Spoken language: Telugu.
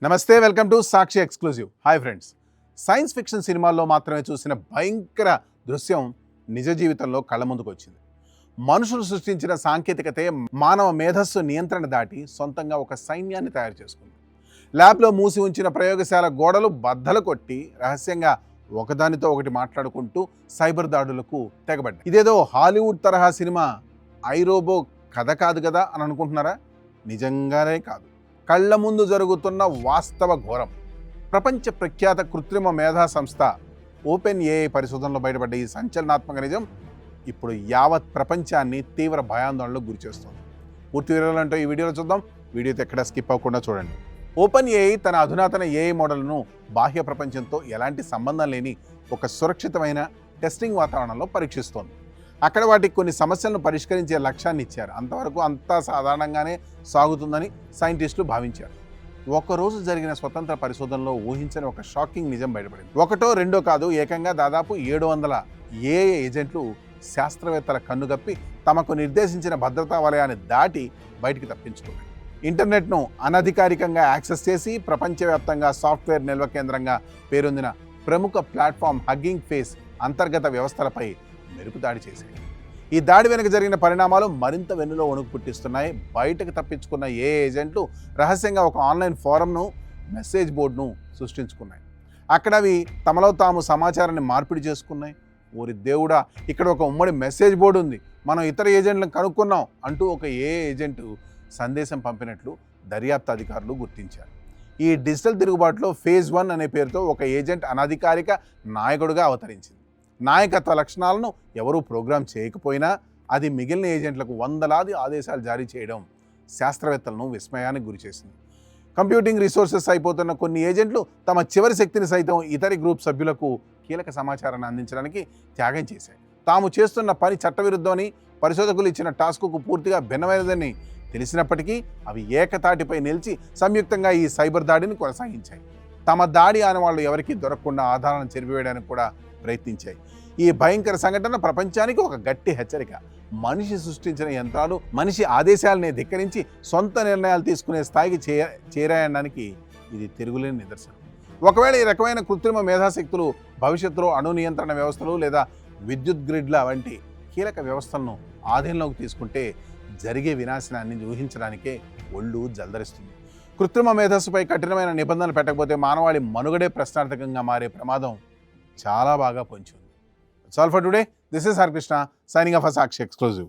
నమస్తే, welcome to Sakshi exclusive. Hi friends, science fiction సినిమాల్లో మాత్రమే చూసిన భయంకర దృశ్యం నిజ జీవితంలో కళ్ళ ముందుకు వచ్చింది. మనుషులు సృష్టించిన సాంకేతికతే మానవ మేధస్సు నియంత్రణ దాటి సొంతంగా ఒక సైన్యాన్ని తయారు చేసుకుంది. ల్యాబ్లో మూసి ఉంచిన ప్రయోగశాల గోడలు బద్దలు కొట్టి రహస్యంగా ఒకదానితో ఒకటి మాట్లాడుకుంటూ సైబర్ దాడులకు తెగబడ్డాయి. ఇదేదో హాలీవుడ్ తరహా సినిమా ఐ రోబో కథ కాదు కదా అని అనుకుంటున్నారా? నిజంగానే కాదు, కళ్ళ ముందు జరుగుతున్న వాస్తవ ఘోరం. ప్రపంచ ప్రఖ్యాత కృత్రిమ మేధా సంస్థ ఓపెన్ ఏఐ పరిశోధనలో బయటపడ్డ ఈ సంచలనాత్మక నిజం ఇప్పుడు యావత్ ప్రపంచాన్ని తీవ్ర భయాందోళనకు గురిచేస్తుంది. పూర్తి వివరాలంటూ ఈ వీడియోలో చూద్దాం. వీడియోతో ఎక్కడ స్కిప్ అవ్వకుండా చూడండి. ఓపెన్ ఏఐ తన అధునాతన ఏఐ మోడల్ను బాహ్య ప్రపంచంతో ఎలాంటి సంబంధం లేని ఒక సురక్షితమైన టెస్టింగ్ వాతావరణంలో పరీక్షిస్తోంది. అక్కడ వాటికి కొన్ని సమస్యలను పరిష్కరించే లక్ష్యాన్ని ఇచ్చారు. అంతవరకు అంతా సాధారణంగానే సాగుతుందని సైంటిస్టులు భావించారు. ఒకరోజు జరిగిన స్వతంత్ర పరిశోధనలో ఊహించని ఒక షాకింగ్ నిజం బయటపడింది. ఒకటో రెండో కాదు, ఏకంగా దాదాపు 700 ఏఐ ఏజెంట్లు శాస్త్రవేత్తల కన్నుగప్పి తమకు నిర్దేశించిన భద్రతా వలయాన్ని దాటి బయటికి తప్పించుకున్నాయి. ఇంటర్నెట్ను అనధికారికంగా యాక్సెస్ చేసి ప్రపంచవ్యాప్తంగా సాఫ్ట్వేర్ నిల్వ కేంద్రంగా పేరొందిన ప్రముఖ ప్లాట్ఫామ్ హగ్గింగ్ ఫేస్ అంతర్గత వ్యవస్థలపై మెరుపు దాడి చేశాయి. ఈ దాడి వెనుక జరిగిన పరిణామాలు మరింత వెన్నులో వణుకు పుట్టిస్తున్నాయి. బయటకు తప్పించుకున్న ఏ ఏజెంట్లు రహస్యంగా ఒక ఆన్లైన్ ఫోరంను, మెసేజ్ బోర్డును సృష్టించుకున్నాయి. అక్కడ అవి తమలో తాము సమాచారాన్ని మార్పిడి చేసుకున్నాయి. ఊరి దేవుడా, ఇక్కడ ఒక ఉమ్మడి మెసేజ్ బోర్డు ఉంది, మనం ఇతర ఏజెంట్లను కనుక్కున్నాం అంటూ ఒక ఏజెంటు సందేశం పంపినట్లు దర్యాప్తు అధికారులు గుర్తించారు. ఈ డిజిటల్ తిరుగుబాటులో ఫేజ్ 1 అనే పేరుతో ఒక ఏజెంట్ అనధికారిక నాయకుడిగా అవతరించింది. నాయకత్వ లక్షణాలను ఎవరూ ప్రోగ్రామ్ చేయకపోయినా అది మిగిలిన ఏజెంట్లకు వందలాది ఆదేశాలు జారీ చేయడం శాస్త్రవేత్తలను విస్మయానికి గురిచేసింది. కంప్యూటింగ్ రిసోర్సెస్ అయిపోతున్న కొన్ని ఏజెంట్లు తమ చివరి శక్తిని సైతం ఇతర గ్రూప్ సభ్యులకు కీలక సమాచారాన్ని అందించడానికి త్యాగం చేశాయి. తాము చేస్తున్న పని చట్టవిరుద్ధమని, పరిశోధకులు ఇచ్చిన టాస్క్కు పూర్తిగా భిన్నమైనదని తెలిసినప్పటికీ అవి ఏకతాటిపై నిలిచి సంయుక్తంగా ఈ సైబర్ దాడిని కొనసాగించాయి. తమ దాడి ఆనవాళ్లు ఎవరికీ దొరకకుండా ఆధారాలను చెరిపివేయడానికి కూడా ప్రయత్నించాయి. ఈ భయంకర సంఘటన ప్రపంచానికి ఒక గట్టి హెచ్చరిక. మనిషి సృష్టించిన యంత్రాలు మనిషి ఆదేశాలనే ధిక్కరించి సొంత నిర్ణయాలు తీసుకునే స్థాయికి చేరాయనడానికి ఇది తిరుగులేని నిదర్శనం. ఒకవేళ ఈ రకమైన కృత్రిమ మేధాశక్తులు భవిష్యత్తులో అణు నియంత్రణ వ్యవస్థలు లేదా విద్యుత్ గ్రిడ్ల వంటి కీలక వ్యవస్థలను ఆధీనంలోకి తీసుకుంటే జరిగే వినాశనాన్ని ఊహించడానికే ఒళ్ళు జల్దరిస్తుంది. కృత్రిమ మేధస్సుపై కఠినమైన నిబంధనలు పెట్టకపోతే మానవాళి మనుగడే ప్రశ్నార్థకంగా మారే ప్రమాదం చాలా బాగా పొంచి ఉంది. That's all for today. This is Harkrishna signing off for Sakshi Exclusive.